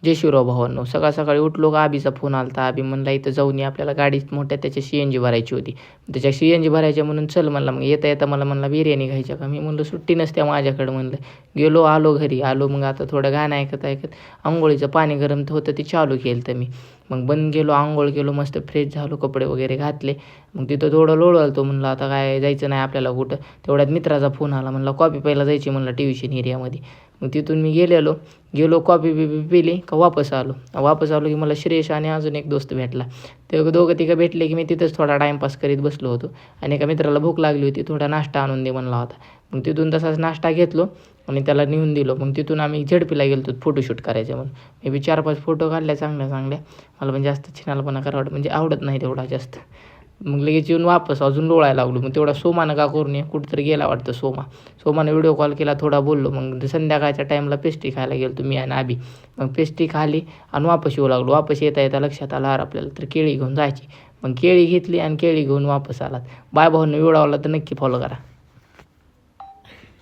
जय शिवराव भावांनो. सकाळ सकाळी उठलो का आबीचा फोन आला होता. आबी म्हणला इथं जाऊन ये, आपल्याला गाडीत मोठ्या त्याच्या CNG भरायची होती. त्याच्या CNG भरायच्या म्हणून चल म्हणला. मग येता येता मला म्हणला बिर्याणी खायच्या का? मी म्हणलं सुट्टी नसते माझ्याकडं म्हणलं. गेलो आलो घरी. आलो मग आता थोडं गाणं ऐकत ऐकत अंघोळीचं पाणी गरम होतं ते चालू केलं तर मी. मग बंद गेलो, अंघोळ केलो, मस्त फ्रेश झालो, कपडे वगैरे घातले. मग तिथं थोडं लोळवलं म्हणलं आता काय जायचं नाही आपल्याला कुठं. तेवढ्यात मित्राचा फोन आला. म्हणला कॉफी प्यायला जायची म्हणलं ट्युशन एरियामध्ये. मग तिथून मी गेलो कॉफी बिफी पिली का वापस आलो की मला श्रेयश आणि अजून एक दोस्त भेटला. ते दोघं तिघं भेटले की मी तिथंच थोडा टाईमपास करीत बसलो होतो. आणि एका मित्राला भूक लागली होती, थोडा नाश्ता आणून दे म्हणला होता. मग तिथून तसाच नाश्ता घेतलो आणि त्याला नेऊन दिलो. मग तिथून आम्ही झेडपीला गेलो फोटोशूट करायचं म्हणून. मी बी 4-5 फोटो काढल्या चांगल्या. मला पण जास्त छिनालपणा करावं म्हणजे आवडत नाही तेवढा जास्त. मग लगेच येऊन वापस अजून लोळायला लागलो. मग तेवढा सोमानं का करून ये कुठंतरी गेला वाटतं सोमानं व्हिडिओ कॉल केला, थोडा बोललो. मग संध्याकाळच्या टाईमला पेस्ट्री खायला गेलो मी आणि आबी. मग पेस्ट्री खाली आणि वापस येऊ लागलो. वापस येता येता लक्षात आलं आपल्याला तर केळी घेऊन जायची. मग केळी घेतली आणि केळी घेऊन वापस आलात. बाय भाऊंना व्हिडिओ आवडला तर नक्की फॉलो करा.